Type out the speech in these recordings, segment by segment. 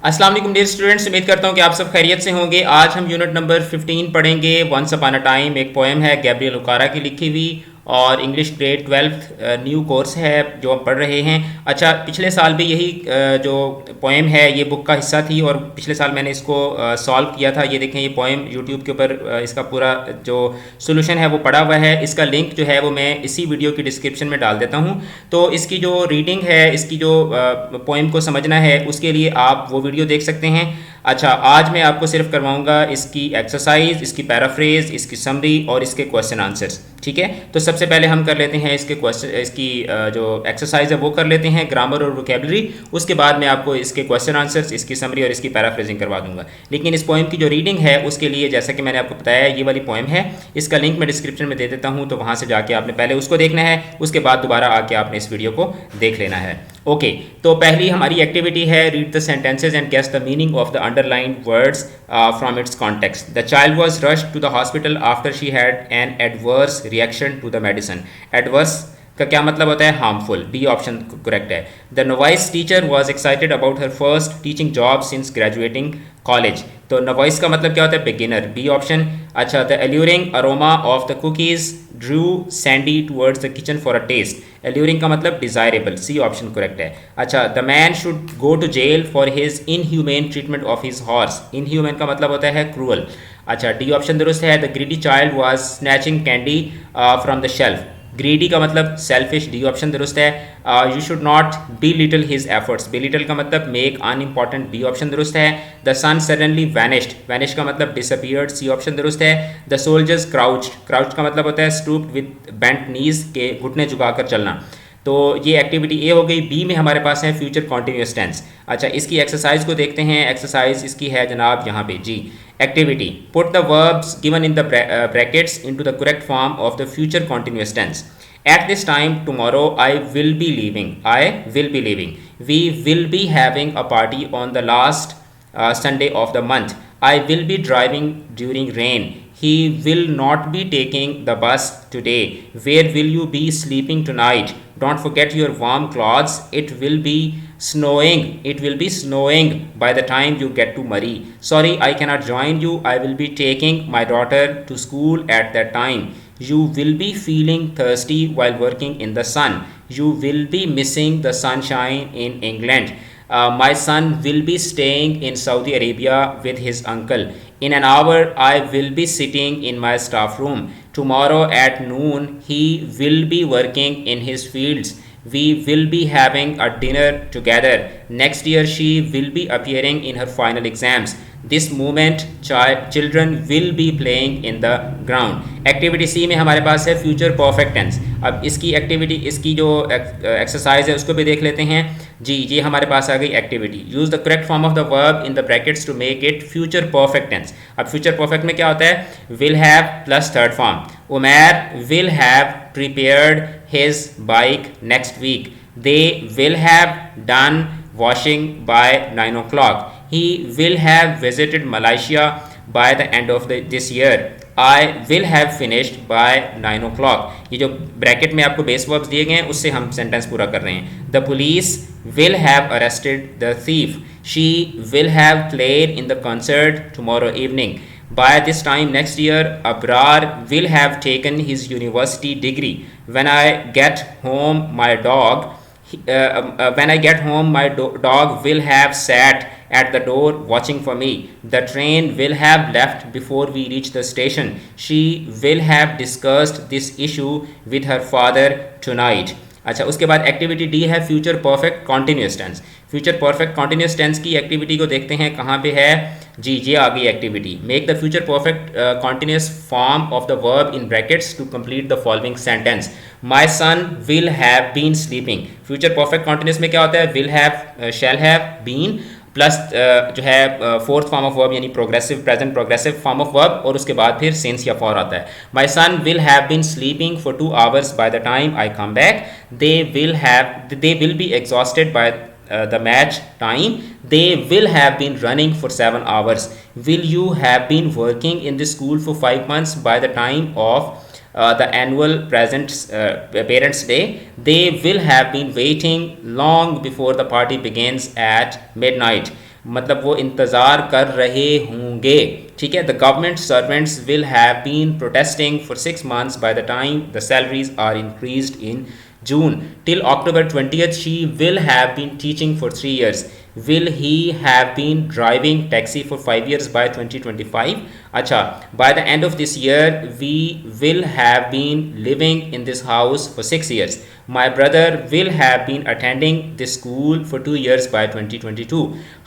अस्सलाम वालेकुम dear students, उम्मीद करता हूँ कि आप सब खैरियत से होंगे। आज हम यूनिट नंबर 15 पढ़ेंगे। वंस अपॉन अ टाइम एक पोएम है गैब्रियल ओकारा की लिखी हुई, और English grade 12th new course है जो हम पढ़ रहे हैं। अच्छा, पिछले साल भी यही जो पोएम है ये बुक का हिस्सा थी, और पिछले साल मैंने इसको सॉल्व किया था। ये देखें, ये पोएम यूट्यूब के ऊपर इसका पूरा जो सोल्यूशन है वो पड़ा हुआ है। इसका लिंक जो है वो मैं इसी वीडियो की डिस्क्रिप्शन में डाल देता हूँ। तो इसकी जो रीडिंग है, इसकी जो पोएम को समझना है, उसके लिए आप वो वीडियो देख सकते हैं। अच्छा, आज मैं आपको सिर्फ करवाऊंगा इसकी एक्सरसाइज, इसकी पैराफ्रेज, इसकी समरी और इसके क्वेश्चन आंसर्स। ठीक है, तो सबसे पहले हम कर लेते हैं इसके क्वेश्चन, इसकी जो एक्सरसाइज है वो कर लेते हैं, ग्रामर और वोकेबलरी। उसके बाद मैं आपको इसके क्वेश्चन आंसर्स, इसकी समरी और इसकी पैराफ्रेजिंग करवा दूंगा। लेकिन इस पोएम की जो रीडिंग है उसके लिए, जैसा कि मैंने आपको बताया, ये वाली पोएम है, इसका लिंक मैं डिस्क्रिप्शन में दे देता हूँ, तो वहाँ से जाके आपने पहले उसको देखना है, उसके बाद दोबारा आके आपने इस वीडियो को देख लेना है। ओके, तो पहली हमारी एक्टिविटी है read the sentences and guess the meaning of the underlined words from its context. The child was rushed to the hospital after she had an adverse reaction to the medicine. Adverse का क्या मतलब होता है? Harmful. B option correct है। The novice teacher was excited about her first teaching job since graduating college. तो novice का मतलब क्या होता है? बिगिनर। B option. अच्छा, the alluring aroma of the cookies drew Sandy towards the kitchen for a taste. Alluring का मतलब desirable. C option correct है। अच्छा, the man should go to jail for his inhuman treatment of his horse. Inhuman का मतलब होता है cruel. अच्छा, D option दुरुस्त है। The greedy child was snatching candy from the shelf. Greedy का मतलब सेल्फिश। डी ऑप्शन दुरुस्त है। You should not belittle his efforts. Belittle का मतलब मेक अनइम्पॉर्टेंट। बी ऑप्शन दुरुस्त है। The sun suddenly vanished. Vanish का मतलब डिसअपियर्ड। सी ऑप्शन दुरुस्त है। The soldiers क्राउच्ड। क्राउच्ड का मतलब होता है स्टूप्ड विद बेंट नीज, के घुटने झुकाकर चलना। तो ये एक्टिविटी ए हो गई। बी में हमारे पास है फ्यूचर कॉन्टिन्यूस टेंस। अच्छा, इसकी एक्सरसाइज को देखते हैं। एक्सरसाइज इसकी है जनाब यहाँ पे जी। Activity, put the verbs given in the brackets into the correct form of the future continuous tense. At this time tomorrow I will be leaving. I will be leaving. We will be having a party on the last Sunday of the month. I will be driving during rain. He will not be taking the bus today. Where will you be sleeping tonight? Don't forget your warm clothes. It will be snowing. It will be snowing by the time you get to Murray. Sorry, I cannot join you. I will be taking my daughter to school at that time. You will be feeling thirsty while working in the sun. You will be missing the sunshine in England. My son will be staying in Saudi Arabia with his uncle. In an hour, I will be sitting in my staff room. Tomorrow at noon, he will be working in his fields. We will be having a dinner together. Next year, she will be appearing in her final exams. This moment, children will be playing in the ground. Activity C में हमारे पास है future perfect tense. अब इसकी activity, इसकी जो exercise है उसको भी देख लेते हैं जी। ये हमारे पास आ गई activity. Use the correct form of the verb in the brackets to make it future perfect tense. अब फ्यूचर परफेक्ट में क्या होता है? Will have plus third form. Umair will have prepared his bike next week. They will have done washing by 9 o'clock. He will have visited Malaysia by the end of this year. I will have finished by 9 o'clock. ये जो bracket में आपको base verbs दिए गए हैं उससे हम sentence पूरा कर रहे हैं। The police will have arrested the thief. She will have played in the concert tomorrow evening. By this time next year, Abrar will have taken his university degree. When I get home, my dog my dog will have sat at the door watching for me. The train will have left before we reach the station. She will have discussed this issue with her father tonight. अच्छा, उसके बाद activity D है future perfect continuous tense. Future perfect continuous tense की activity को देखते हैं कहाँ पे है जी। ये आ गई activity. Make the future perfect continuous form of the verb in brackets to complete the following sentence. My son will have been sleeping. Future perfect continuous में क्या होता है? Will have, shall have, been plus जो है fourth form of verb यानी progressive, present progressive form of verb, और उसके बाद फिर सिंस या फॉर आता है। My son will have been sleeping for 2 hours by the time I come back. They will be exhausted by the match time. They will have been running for 7 hours. Will you have been working in the school for 5 months by the time of the annual parents day? They will have been waiting long before the party begins at midnight. मतलब वो इंतज़ार कर रहे होंगे, ठीक है। The government servants will have been protesting for 6 months by the time the salaries are increased in June. Till October 20th, she will have been teaching for 3 years. Will he have been driving taxi for 5 years by 2025? Acha, by the end of this year, we will have been living in this house for 6 years. My brother will have been attending this school for 2 years by 2022.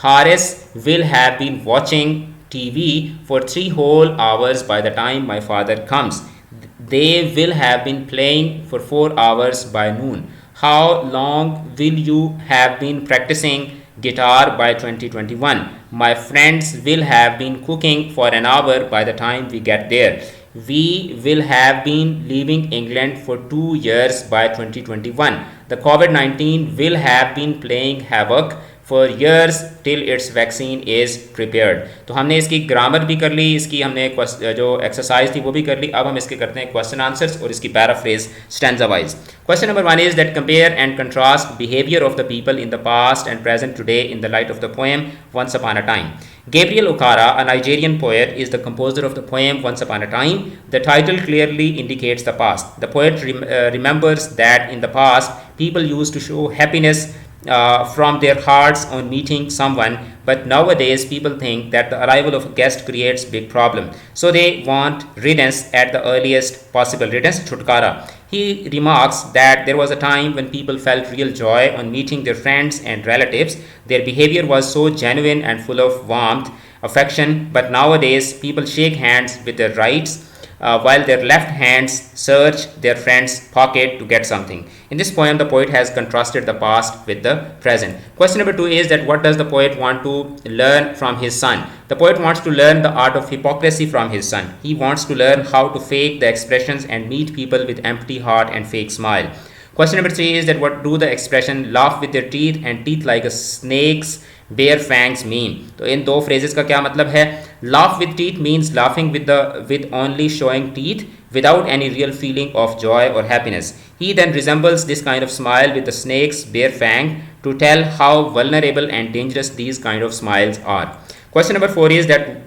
Haris will have been watching TV for 3 whole hours by the time my father comes. They will have been playing for 4 hours by noon. How long will you have been practicing guitar by 2021? My friends will have been cooking for an hour by the time we get there. We will have been leaving England for 2 years by 2021. The COVID-19 will have been playing havoc for years till its vaccine is prepared. तो हमने इसकी grammar भी कर ली, इसकी हमने जो exercise थी वो भी कर ली। अब हम इसके करते हैं क्वेश्चन आंसर्स और इसकी paraphrase stanza wise. Question number 1 is that compare and contrast behaviour of the people in the past and present today in the light of the poem once upon a time. Gabriel Okara, a Nigerian poet, is the composer of the poem Once Upon a Time. The title clearly indicates the past. The poet remembers that in the past, people used to show happiness from their hearts on meeting someone, but nowadays people think that the arrival of a guest creates big problem, so they want riddance at the earliest possible, riddance, chutkara. He remarks that there was a time when people felt real joy on meeting their friends and relatives. Their behavior was so genuine and full of warmth, affection, but nowadays people shake hands with their rights while their left hands search their friend's pocket to get something. In this poem, the poet has contrasted the past with the present. Question number 2 is that what does the poet want to learn from his son? The poet wants to learn the art of hypocrisy from his son. He wants to learn how to fake the expressions and meet people with empty heart and fake smile. Question number 3 is that what do the expression laugh with their teeth and teeth like a snake's bare fangs mean? तो इन दो phrases का क्या मतलब है? Laugh with teeth means laughing with only showing teeth without any real feeling of joy or happiness. He then resembles this kind of smile with the snake's bare fang to tell how vulnerable and dangerous these kind of smiles are. Question number 4 is that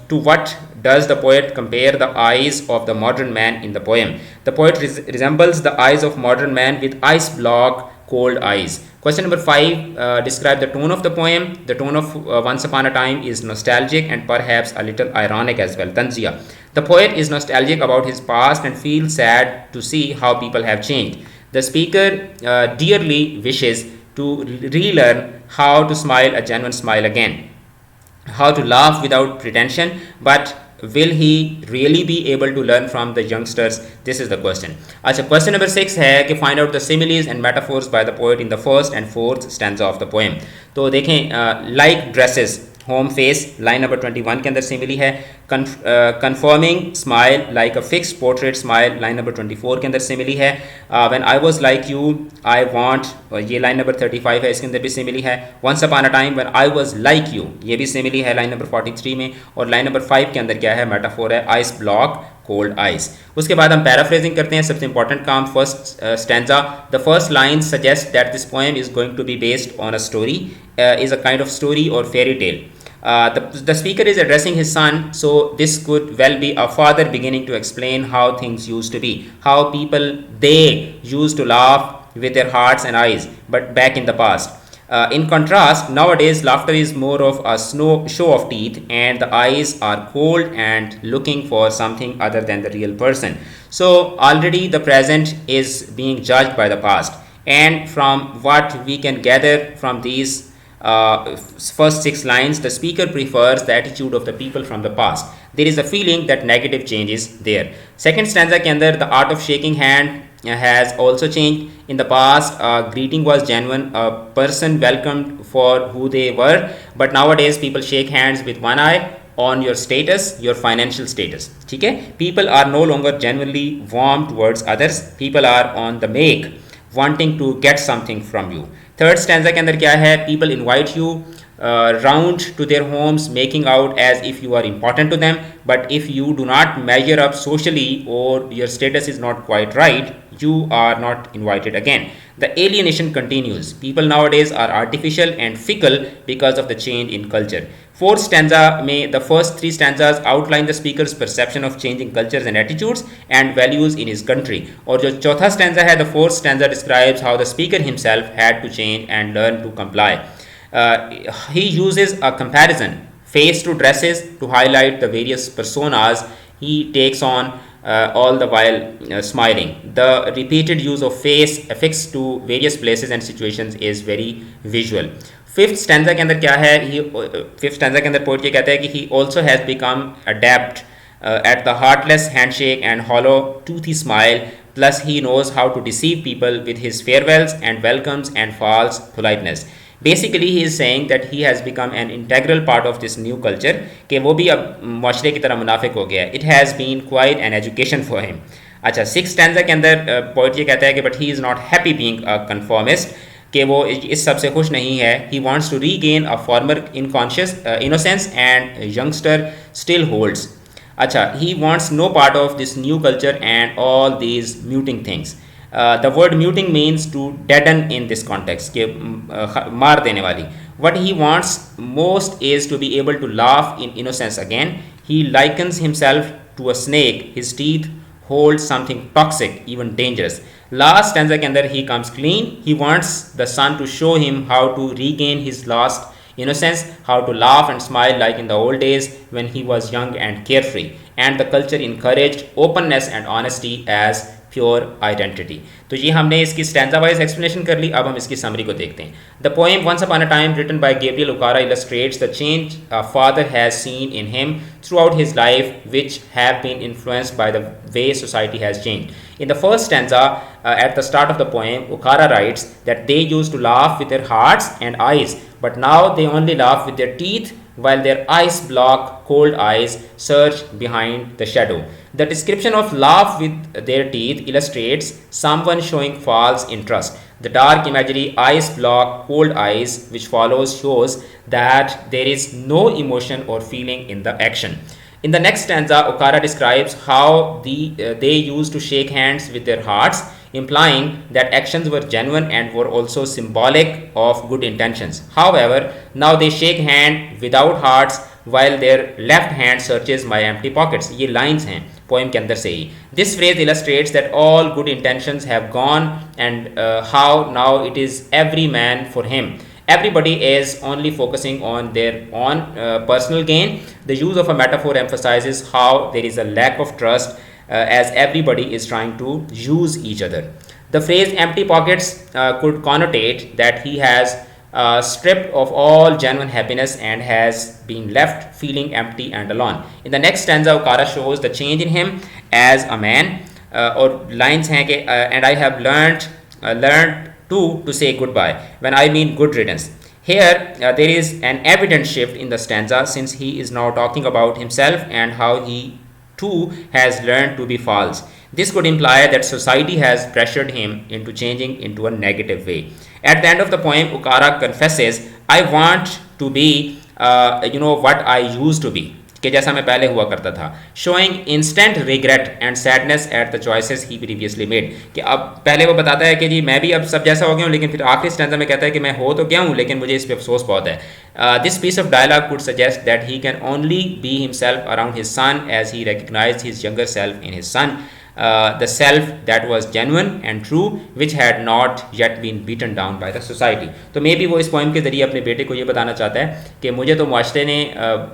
to what does the poet compare the eyes of the modern man in the poem? The poet resembles the eyes of modern man with ice block cold eyes. Question number 5, describe the tone of the poem. The tone of Once Upon a Time is nostalgic and perhaps a little ironic as well. Tanzia. The poet is nostalgic about his past and feels sad to see how people have changed. The speaker dearly wishes to relearn how to smile a genuine smile again, how to laugh without pretension, but will he really be able to learn from the youngsters? This is the question. अच्छा, question number 6 है कि find out the similes and metaphors by the poet in the first and fourth stanza of the poem. तो देखें, like dresses, home face, line number 21 के अंदर simile है. Confirming smile like a fixed portrait smile, line number 24 के अंदर simile है. When I was like you, I want, ये line number 35 है, इसके अंदर भी simile है. Once upon a time when I was like you, ये भी simile है line number 43 में. और line number 5 के अंदर क्या है? metaphor है ice block cold ice. उसके बाद हम पैराफ्रेजिंग करते हैं. सबसे इंपॉर्टेंट काम, first stanza. The first line suggest that this poem is going to be based on a story, is a kind of story और fairy tale. The speaker is addressing his son, so this could well be a father beginning to explain how things used to be, how people they used to laugh with their hearts and eyes, but back in the past. In contrast, nowadays laughter is more of a show of teeth, and the eyes are cold and looking for something other than the real person. So already the present is being judged by the past, and from what we can gather from these first 6 lines, the speaker prefers the attitude of the people from the past. There is a feeling that negative change is there. Second stanza के अंदर, the art of shaking hand has also changed. In the past, greeting was genuine, a person welcomed for who they were, but nowadays people shake hands with one eye on your status, your financial status. ठीक है? People are no longer genuinely warm towards others. People are on the make, wanting to get something from you. Third stanza के अंदर क्या है? People invite you round to their homes, making out as if you are important to them. But if you do not measure up socially or your status is not quite right, you are not invited again. The alienation continues. People nowadays are artificial and fickle because of the change in culture. Fourth stanza may the first three stanzas outline the speaker's perception of changing cultures and attitudes and values in his country. और जो चौथा stanza है, the fourth stanza describes how the speaker himself had to change and learn to comply. He uses a comparison, face to dresses, to highlight the various personas he takes on, all the while smiling. The repeated use of face affixed to various places and situations is very visual. Fifth stanza के अंदर क्या है, fifth stanza के अंदर poet ये कहता है कि he also has become adapt at the heartless handshake and hollow toothy smile, plus he knows how to deceive people with his farewells and welcomes and false politeness. Basically he is saying that he has become an integral part of this new culture, कि वो भी अब मुआशरे की तरह मुनाफिक हो गया है. It has been quite an education for him. अच्छा, सिक्स स्टैंजा के अंदर पोइट ये कहता है कि but he is not happy being a conformist, कि वो इस सब से खुश नहीं है. He wants to regain a former unconscious innocence and youngster still holds. अच्छा, he wants no part of this new culture and all these muting things. The word muting means to deaden in this context, कि मार देने वाली. What he wants most is to be able to laugh in innocence again. He likens himself to a snake. His teeth hold something toxic, even dangerous. Last stanza के अंदर he comes clean. He wants the sun to show him how to regain his lost innocence, how to laugh and smile like in the old days when he was young and carefree, and the culture encouraged openness and honesty as pure identity. तो ये हमने इसकी stanza wise explanation कर ली. अब हम इसकी summary को देखते हैं. The poem Once Upon a Time, written by Gabriel Okara, illustrates the change a father has seen in him throughout his life, which have been influenced by the way society has changed. In the first stanza, at the start of the poem, Okara writes that they used to laugh with their hearts and eyes, but now they only laugh with their teeth, while their ice block cold eyes surge behind the shadow. The description of laugh with their teeth illustrates someone showing false interest. The dark imagery ice block cold eyes which follows shows that there is no emotion or feeling in the action. In the next stanza, Okara describes how they used to shake hands with their hearts, implying that actions were genuine and were also symbolic of good intentions. However, now they shake hand without hearts while their left hand searches my empty pockets. ये lines हैं poem के अंदर से ही. This phrase illustrates that all good intentions have gone and how now it is every man for him. Everybody is only focusing on their own personal gain. The use of a metaphor emphasizes how there is a lack of trust as everybody is trying to use each other. The phrase empty pockets could connotate that he has stripped of all genuine happiness and has been left feeling empty and alone. In the next stanza, Okara shows the change in him as a man. और lines हैं कि and I have learned to say goodbye when I mean good riddance. Here there is an evident shift in the stanza, since he is now talking about himself and how he too has learned to be false. This could imply that society has pressured him into changing into a negative way. At the end of the poem, Okara confesses, I want to be what I used to be, कि जैसा मैं पहले हुआ करता था, showing instant regret and sadness at the choices he previously made. कि अब पहले वो बताता है कि जी मैं भी अब सब जैसा हो गया हूँ, लेकिन फिर आखिरी स्टैंजा में कहता है कि मैं हो तो गया हूँ लेकिन मुझे इस पे अफसोस बहुत है. This piece of dialogue could suggest that he can only be himself around his son, as he recognized his younger self in his son. The self that was genuine and true, which had not yet been beaten down by the society. तो may be वो इस poem के ज़रिए अपने बेटे को ये बताना चाहता है कि मुझे तो मुआशरे ने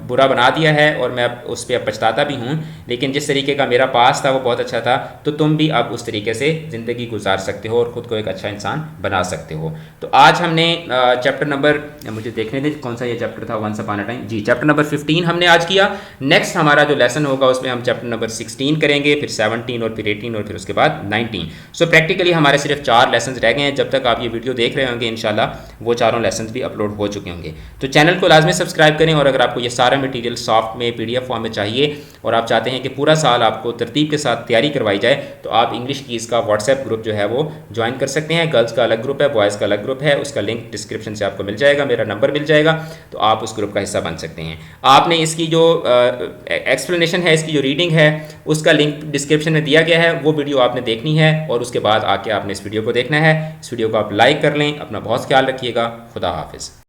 बुरा बना दिया है और मैं उस पर पछताता भी हूँ, लेकिन जिस तरीके का मेरा पास था वो बहुत अच्छा था, तो तुम भी अब उस तरीके से ज़िंदगी गुजार सकते हो और ख़ुद को एक अच्छा इंसान बना सकते हो. तो आज हमने चैप्टर नंबर, मुझे देखने दें कौन सा ये चैप्टर था, वंस अपॉन अ टाइम, जी चैप्टर नंबर 15 हमने आज किया. नेक्स्ट हमारा जो लेसन होगा उसमें हम चैप्टर नंबर 16 करेंगे, फिर 17 और और फिर 18 और फिर उसके बाद 19। सो प्रैक्टिकली हमारे सिर्फ 4 लेसन रह गए हैं। जब तक आप ये वीडियो देख रहे होंगे इंशाल्लाह वो चारों लेसन भी अपलोड हो चुके होंगे। तो चैनल को लाजमी सब्सक्राइब करें, और अगर आपको ये सारा मटीरियल सॉफ्ट में PDF फॉर्म में चाहिए और आप चाहते हैं कि पूरा साल आपको तरतीब के साथ तैयारी करवाई जाए, तो आप इंग्लिश कीज़ का व्हाट्सएप ग्रुप जो है वो ज्वाइन कर सकते हैं। गर्ल्स का अलग ग्रुप है, बॉयज़ का अलग ग्रुप है, उसका लिंक डिस्क्रिप्शन से आपको मिल जाएगा, मेरा नंबर मिल जाएगा, तो आप उस ग्रुप का हिस्सा बन सकते हैं। आपने इसकी जो एक्सप्लेनेशन है, इसकी जो रीडिंग है, उसका लिंक डिस्क्रिप्शन में दिया गया है, वो वीडियो आपने देखनी है और उसके बाद आके आपने इस वीडियो को देखना है। इस वीडियो को आप लाइक कर लें। अपना बहुत ख्याल रखिएगा। खुदा हाफिज़।